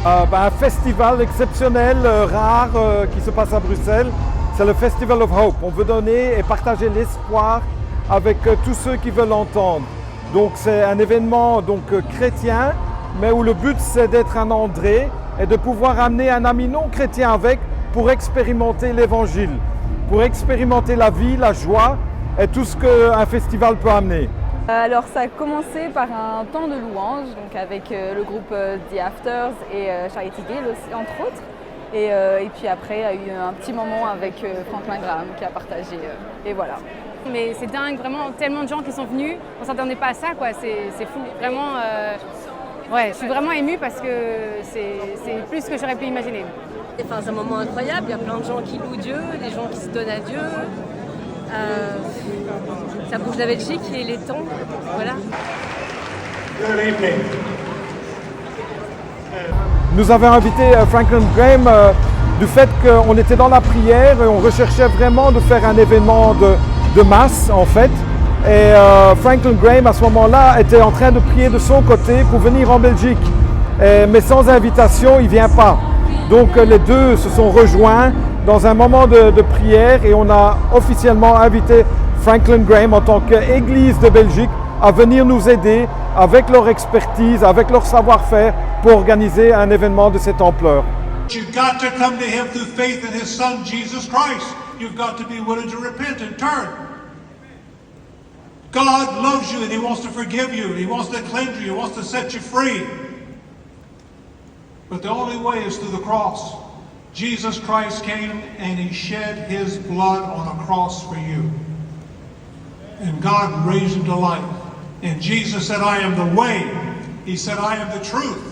Un festival exceptionnel, rare, qui se passe à Bruxelles. C'est le Festival of Hope. On veut donner et partager l'espoir avec tous ceux qui veulent l'entendre. Donc c'est un événement chrétien, mais où le but c'est d'être un André et de pouvoir amener un ami non chrétien avec pour expérimenter l'évangile, pour expérimenter la vie, la joie et tout ce qu'un festival peut amener. Alors ça a commencé par un temps de louange, donc avec le groupe The Afters et Charity Gale aussi, entre autres. Et puis après, il y a eu un petit moment avec Franklin Graham qui a partagé, et voilà. Mais c'est dingue, vraiment, tellement de gens qui sont venus, on ne s'attendait pas à ça, quoi. C'est fou, vraiment. Ouais, je suis vraiment émue parce que c'est plus que j'aurais pu imaginer. Enfin, c'est un moment incroyable, il y a plein de gens qui louent Dieu, des gens qui se donnent à Dieu. Ça bouge la Belgique et les temps, voilà. Nous avons invité Franklin Graham du fait qu'on était dans la prière et on recherchait vraiment de faire un événement de masse en fait. Et Franklin Graham à ce moment-là était en train de prier de son côté pour venir en Belgique. Mais sans invitation, il ne vient pas. Donc les deux se sont rejoints dans un moment de prière et on a officiellement invité Franklin Graham en tant qu'Église de Belgique à venir nous aider avec leur expertise, avec leur savoir-faire pour organiser un événement de cette ampleur. You've got to come to him through faith in his son Jesus Christ. You've got to be willing to repent and turn. God loves you and he wants to forgive you. He wants to cleanse you. He wants to set you free. But the only way is through the cross. Jesus Christ came and he shed his blood on a cross for you. And God raised him to life. And Jesus said, I am the way. He said, I am the truth.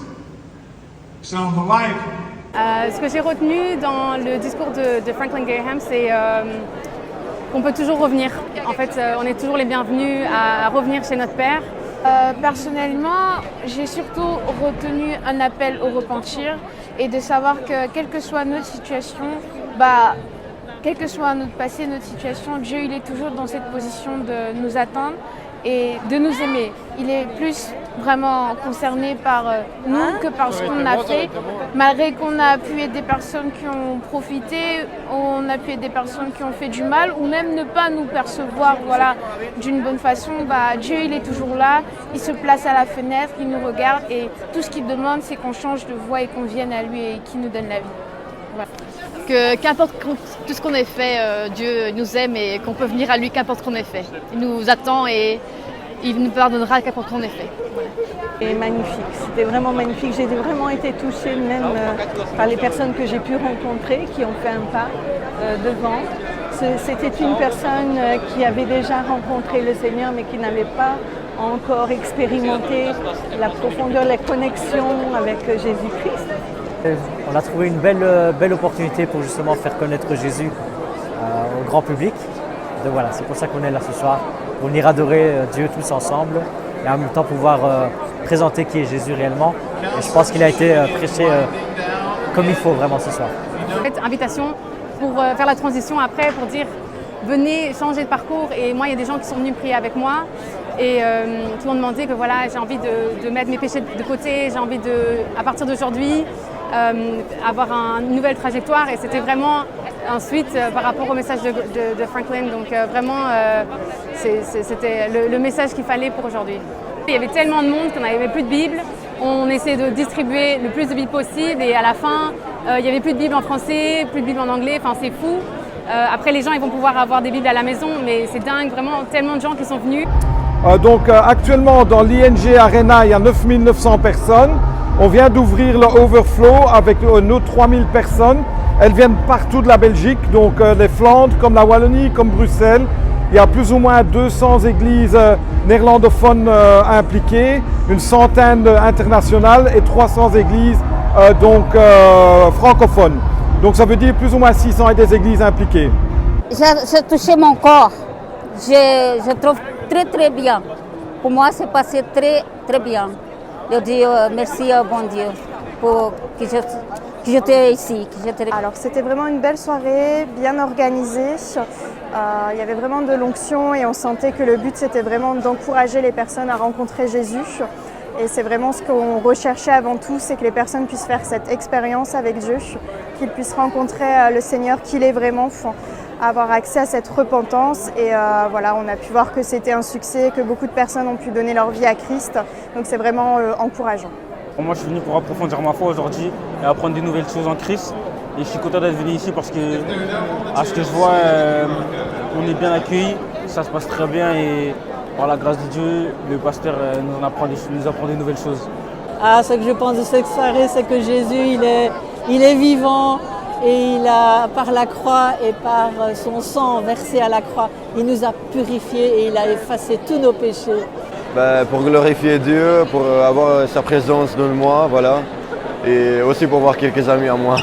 He said, I'm the life. Ce que j'ai retenu dans le discours de Franklin Graham, c'est qu'on peut toujours revenir. En fait, on est toujours les bienvenus à revenir chez notre Père. Personnellement, j'ai surtout retenu un appel au repentir et de savoir que quelle que soit notre situation, quel que soit notre passé, notre situation, Dieu il est toujours dans cette position de nous attendre et de nous aimer. Il est plus vraiment concerné par nous que par ce qu'on a fait. Malgré qu'on a pu aider des personnes qui ont profité, on a pu aider des personnes qui ont fait du mal ou même ne pas nous percevoir d'une bonne façon, Dieu il est toujours là, il se place à la fenêtre, il nous regarde et tout ce qu'il demande c'est qu'on change de voie et qu'on vienne à lui et qu'il nous donne la vie. Voilà. Que qu'importe tout ce qu'on ait fait, Dieu nous aime et qu'on peut venir à lui qu'importe ce qu'on ait fait. Il nous attend et il nous pardonnera qu'importe ce qu'on ait fait. Voilà. C'est magnifique, c'était vraiment magnifique. J'ai vraiment été touchée même par les personnes que j'ai pu rencontrer qui ont fait un pas devant. C'était une personne qui avait déjà rencontré le Seigneur mais qui n'avait pas encore expérimenté la profondeur, la connexion avec Jésus-Christ. On a trouvé une belle opportunité pour justement faire connaître Jésus au grand public. Donc voilà, c'est pour ça qu'on est là ce soir, pour venir adorer Dieu tous ensemble et en même temps pouvoir présenter qui est Jésus réellement. Et je pense qu'il a été prêché comme il faut vraiment ce soir. En fait, invitation pour faire la transition après, pour dire venez changer de parcours. Et moi, il y a des gens qui sont venus prier avec moi et qui m'ont demandé que voilà, j'ai envie de mettre mes péchés de côté, j'ai envie à partir d'aujourd'hui, avoir une nouvelle trajectoire et c'était vraiment ensuite par rapport au message de Franklin, donc vraiment c'était le message qu'il fallait pour aujourd'hui. Il y avait tellement de monde qu'on n'avait plus de Bible, on essayait de distribuer le plus de Bibles possible et à la fin il n'y avait plus de Bible en français, plus de Bible en anglais, enfin c'est fou. Après les gens ils vont pouvoir avoir des Bibles à la maison mais c'est dingue, vraiment tellement de gens qui sont venus. Actuellement dans l'ING Arena il y a 9900 personnes. On vient d'ouvrir le Overflow avec nos 3000 personnes. Elles viennent partout de la Belgique, donc les Flandres, comme la Wallonie, comme Bruxelles. Il y a plus ou moins 200 églises néerlandophones impliquées, une centaine internationales et 300 églises francophones. Donc ça veut dire plus ou moins 600 et des églises impliquées. J'ai touché mon corps. Je trouve très très bien. Pour moi, c'est passé très très bien. Je dis merci à bon Dieu pour que j'étais ici. Alors c'était vraiment une belle soirée, bien organisée. Il y avait vraiment de l'onction et on sentait que le but c'était vraiment d'encourager les personnes à rencontrer Jésus. Et c'est vraiment ce qu'on recherchait avant tout, c'est que les personnes puissent faire cette expérience avec Dieu, qu'ils puissent rencontrer le Seigneur qu'il est vraiment, avoir accès à cette repentance. Et voilà, on a pu voir que c'était un succès, que beaucoup de personnes ont pu donner leur vie à Christ. Donc c'est vraiment encourageant. Moi, je suis venu pour approfondir ma foi aujourd'hui et apprendre des nouvelles choses en Christ. Et je suis content d'être venu ici parce que, à ce que je vois, on est bien accueillis, ça se passe très bien et par la grâce de Dieu, le pasteur nous apprend des nouvelles choses. Ce que je pense de cette soirée, c'est que Jésus, il est vivant et par la croix et par son sang versé à la croix, il nous a purifiés et il a effacé tous nos péchés. Pour glorifier Dieu, pour avoir sa présence dans moi, voilà. Et aussi pour voir quelques amis à moi.